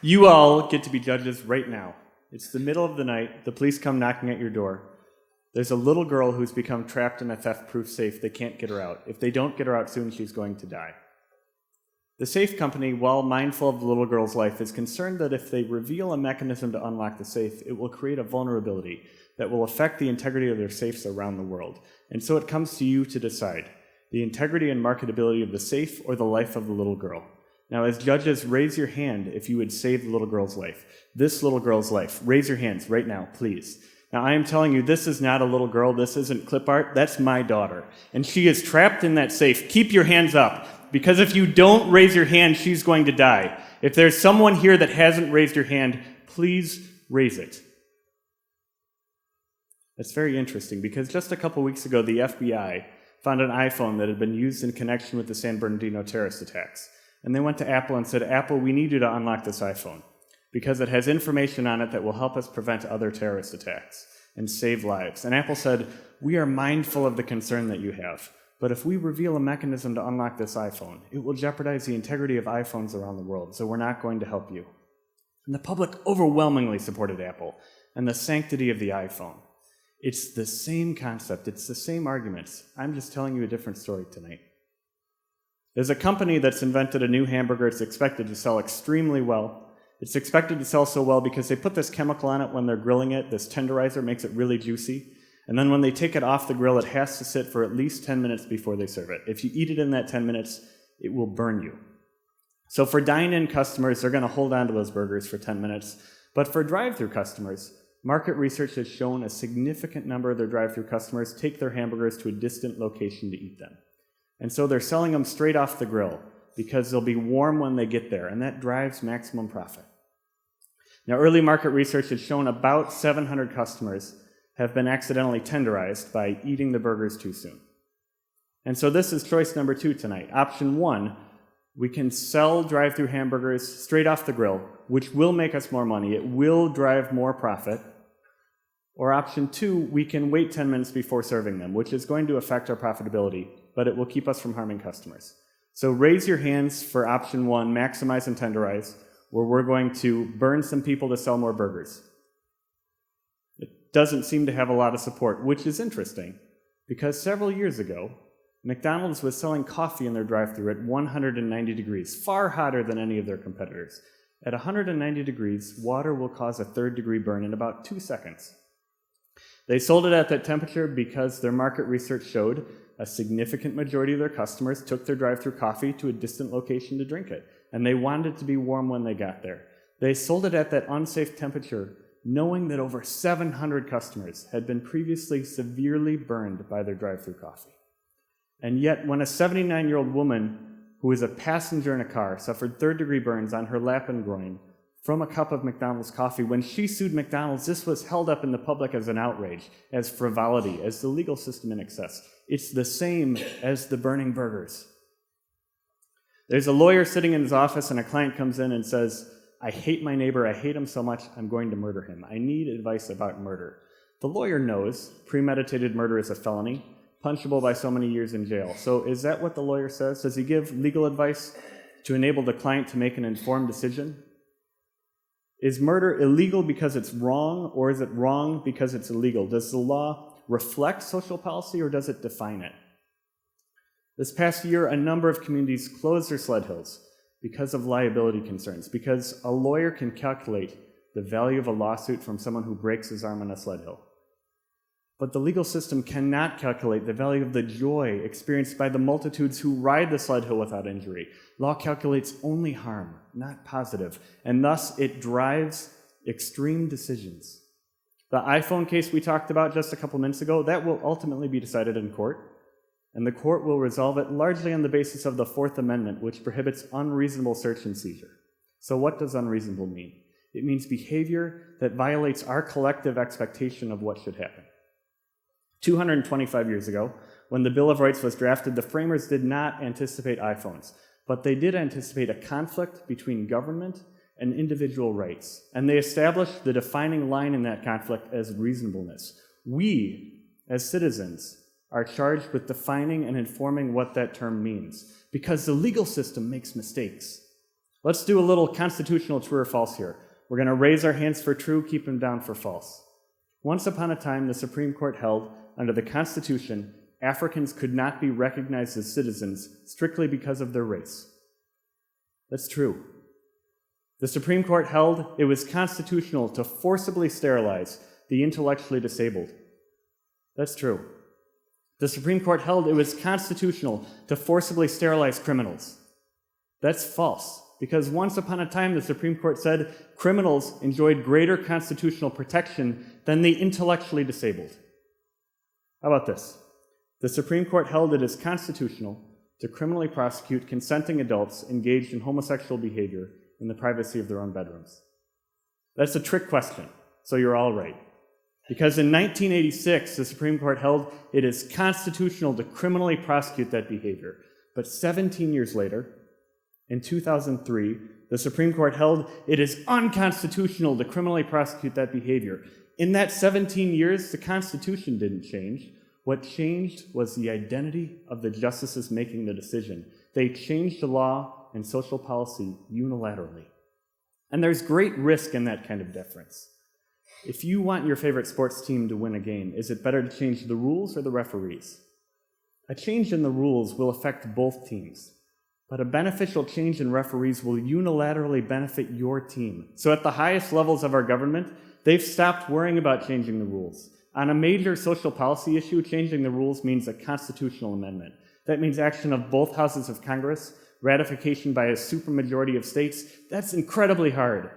You all get to be judges right now. It's the middle of the night. The police come knocking at your door. There's a little girl who's become trapped in a theft-proof safe. They can't get her out. If they don't get her out soon, she's going to die. The safe company, while mindful of the little girl's life, is concerned that if they reveal a mechanism to unlock the safe, it will create a vulnerability that will affect the integrity of their safes around the world. And so it comes to you to decide the integrity and marketability of the safe or the life of the little girl. Now, as judges, raise your hand if you would save the little girl's life. This little girl's life. Raise your hands right now, please. Now, I am telling you, this is not a little girl. This isn't clip art. That's my daughter. And she is trapped in that safe. Keep your hands up, because if you don't raise your hand, she's going to die. If there's someone here that hasn't raised your hand, please raise it. That's very interesting, because just a couple weeks ago, the FBI found an iPhone that had been used in connection with the San Bernardino terrorist attacks. And they went to Apple and said, Apple, we need you to unlock this iPhone, because it has information on it that will help us prevent other terrorist attacks and save lives. And Apple said, we are mindful of the concern that you have, but if we reveal a mechanism to unlock this iPhone, it will jeopardize the integrity of iPhones around the world, so we're not going to help you. And the public overwhelmingly supported Apple and the sanctity of the iPhone. It's the same concept, it's the same arguments. I'm just telling you a different story tonight. There's a company that's invented a new hamburger. It's expected to sell extremely well. It's expected to sell so well because they put this chemical on it when they're grilling it. This tenderizer makes it really juicy. And then when they take it off the grill, it has to sit for at least 10 minutes before they serve it. If you eat it in that 10 minutes, it will burn you. So for dine-in customers, they're going to hold on to those burgers for 10 minutes. But for drive-thru customers, market research has shown a significant number of their drive-thru customers take their hamburgers to a distant location to eat them. And so they're selling them straight off the grill because they'll be warm when they get there, and that drives maximum profit. Now, early market research has shown about 700 customers have been accidentally tenderized by eating the burgers too soon. And so this is choice number 2 tonight. Option 1, we can sell drive-thru hamburgers straight off the grill, which will make us more money. It will drive more profit. Or option 2, we can wait 10 minutes before serving them, which is going to affect our profitability, but it will keep us from harming customers. So raise your hands for option 1, maximize and tenderize, where we're going to burn some people to sell more burgers. It doesn't seem to have a lot of support, which is interesting, because several years ago, McDonald's was selling coffee in their drive-thru at 190 degrees, far hotter than any of their competitors. At 190 degrees, water will cause a 3rd-degree burn in about 2 seconds. They sold it at that temperature because their market research showed a significant majority of their customers took their drive-thru coffee to a distant location to drink it, and they wanted it to be warm when they got there. They sold it at that unsafe temperature, knowing that over 700 customers had been previously severely burned by their drive-thru coffee. And yet, when a 79-year-old woman who was a passenger in a car suffered 3rd-degree burns on her lap and groin from a cup of McDonald's coffee, when she sued McDonald's, this was held up in the public as an outrage, as frivolity, as the legal system in excess. It's the same as the burning burgers. There's a lawyer sitting in his office, and a client comes in and says, I hate my neighbor, I hate him so much, I'm going to murder him. I need advice about murder. The lawyer knows premeditated murder is a felony, punishable by so many years in jail. So is that what the lawyer says? Does he give legal advice to enable the client to make an informed decision? Is murder illegal because it's wrong, or is it wrong because it's illegal? Does the law reflect social policy, or does it define it? This past year, a number of communities closed their Sled Hills because of liability concerns, because a lawyer can calculate the value of a lawsuit from someone who breaks his arm on a sled hill. But the legal system cannot calculate the value of the joy experienced by the multitudes who ride the sled hill without injury. Law calculates only harm, not positive, and thus it drives extreme decisions. The iPhone case we talked about just a couple minutes ago, that will ultimately be decided in court, and the court will resolve it largely on the basis of the Fourth Amendment, which prohibits unreasonable search and seizure. So what does unreasonable mean? It means behavior that violates our collective expectation of what should happen. 225 years ago, when the Bill of Rights was drafted, the framers did not anticipate iPhones, but they did anticipate a conflict between government and individual rights, and they established the defining line in that conflict as reasonableness. We, as citizens, are charged with defining and informing what that term means, because the legal system makes mistakes. Let's do a little constitutional true or false here. We're going to raise our hands for true, keep them down for false. Once upon a time, the Supreme Court held, under the Constitution, Africans could not be recognized as citizens strictly because of their race. That's true. The Supreme Court held it was constitutional to forcibly sterilize the intellectually disabled. That's true. The Supreme Court held it was constitutional to forcibly sterilize criminals. That's false, because once upon a time the Supreme Court said criminals enjoyed greater constitutional protection than the intellectually disabled. How about this? The Supreme Court held it is constitutional to criminally prosecute consenting adults engaged in homosexual behavior in the privacy of their own bedrooms. That's a trick question, so you're all right. Because in 1986, the Supreme Court held it is constitutional to criminally prosecute that behavior. But 17 years later, in 2003, the Supreme Court held it is unconstitutional to criminally prosecute that behavior. In that 17 years, the Constitution didn't change. What changed was the identity of the justices making the decision. They changed the law and social policy unilaterally. And there's great risk in that kind of deference. If you want your favorite sports team to win a game, is it better to change the rules or the referees? A change in the rules will affect both teams, but a beneficial change in referees will unilaterally benefit your team. So at the highest levels of our government, they've stopped worrying about changing the rules. On a major social policy issue, changing the rules means a constitutional amendment. That means action of both houses of Congress, ratification by a supermajority of states. That's incredibly hard.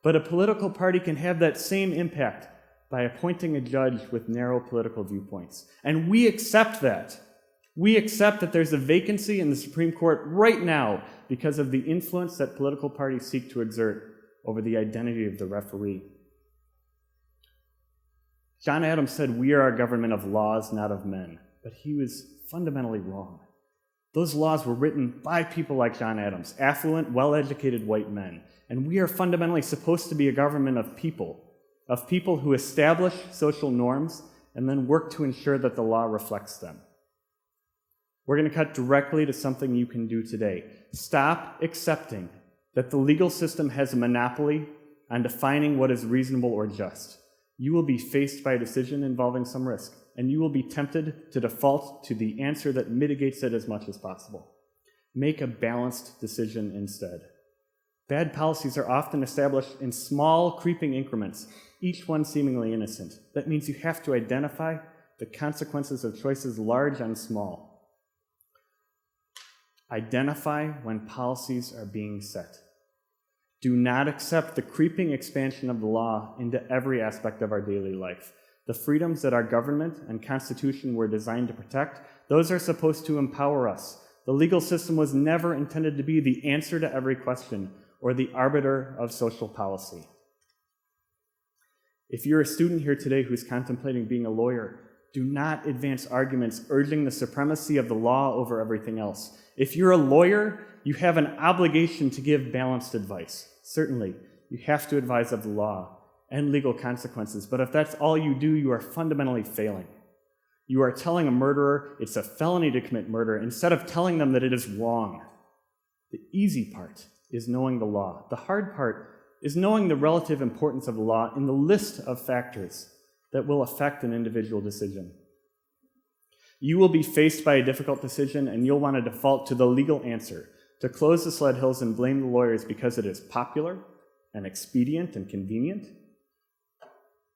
But a political party can have that same impact by appointing a judge with narrow political viewpoints. And we accept that. We accept that there's a vacancy in the Supreme Court right now because of the influence that political parties seek to exert over the identity of the referee. John Adams said, "We are a government of laws, not of men." But he was fundamentally wrong. Those laws were written by people like John Adams, affluent, well-educated white men. And we are fundamentally supposed to be a government of people who establish social norms and then work to ensure that the law reflects them. We're going to cut directly to something you can do today. Stop accepting that the legal system has a monopoly on defining what is reasonable or just. You will be faced by a decision involving some risk, and you will be tempted to default to the answer that mitigates it as much as possible. Make a balanced decision instead. Bad policies are often established in small, creeping increments, each one seemingly innocent. That means you have to identify the consequences of choices large and small. Identify when policies are being set. Do not accept the creeping expansion of the law into every aspect of our daily life. The freedoms that our government and Constitution were designed to protect, those are supposed to empower us. The legal system was never intended to be the answer to every question or the arbiter of social policy. If you're a student here today who's contemplating being a lawyer, do not advance arguments urging the supremacy of the law over everything else. If you're a lawyer, you have an obligation to give balanced advice. Certainly, you have to advise of the law and legal consequences, but if that's all you do, you are fundamentally failing. You are telling a murderer it's a felony to commit murder instead of telling them that it is wrong. The easy part is knowing the law. The hard part is knowing the relative importance of the law in the list of factors that will affect an individual decision. You will be faced by a difficult decision, and you'll want to default to the legal answer, to close the Sled Hills and blame the lawyers because it is popular and expedient and convenient.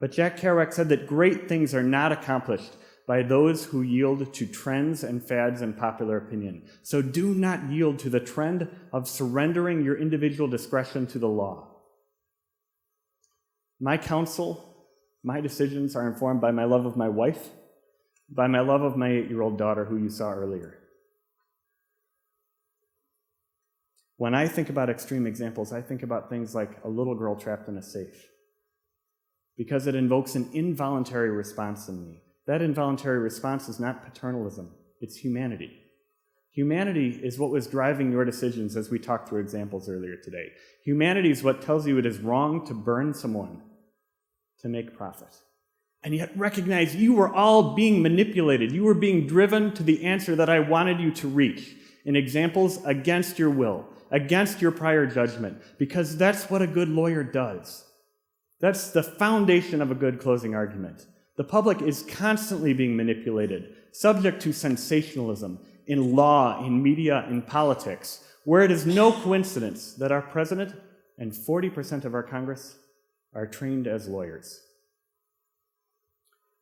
But Jack Kerouac said that great things are not accomplished by those who yield to trends and fads and popular opinion. So do not yield to the trend of surrendering your individual discretion to the law. My counsel, my decisions are informed by my love of my wife, by my love of my 8-year-old daughter who you saw earlier. When I think about extreme examples, I think about things like a little girl trapped in a safe, because it invokes an involuntary response in me. That involuntary response is not paternalism, it's humanity. Humanity is what was driving your decisions as we talked through examples earlier today. Humanity is what tells you it is wrong to burn someone to make profit. And yet recognize you were all being manipulated. You were being driven to the answer that I wanted you to reach in examples against your will. against your prior judgment, because that's what a good lawyer does. That's the foundation of a good closing argument. The public is constantly being manipulated, subject to sensationalism in law, in media, in politics, where it is no coincidence that our president and 40% of our Congress are trained as lawyers.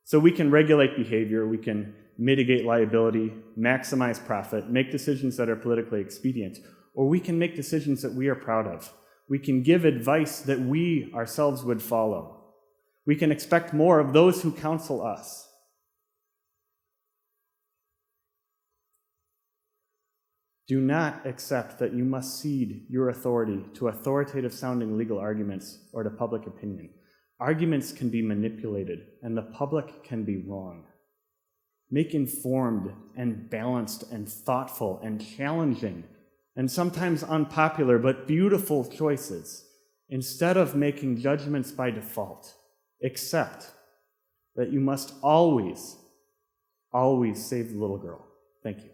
So we can regulate behavior, we can mitigate liability, maximize profit, make decisions that are politically expedient, or we can make decisions that we are proud of. We can give advice that we ourselves would follow. We can expect more of those who counsel us. Do not accept that you must cede your authority to authoritative-sounding legal arguments or to public opinion. Arguments can be manipulated, and the public can be wrong. Make informed and balanced and thoughtful and challenging and sometimes unpopular but beautiful choices instead of making judgments by default. Accept that you must always, always save the little girl. Thank you.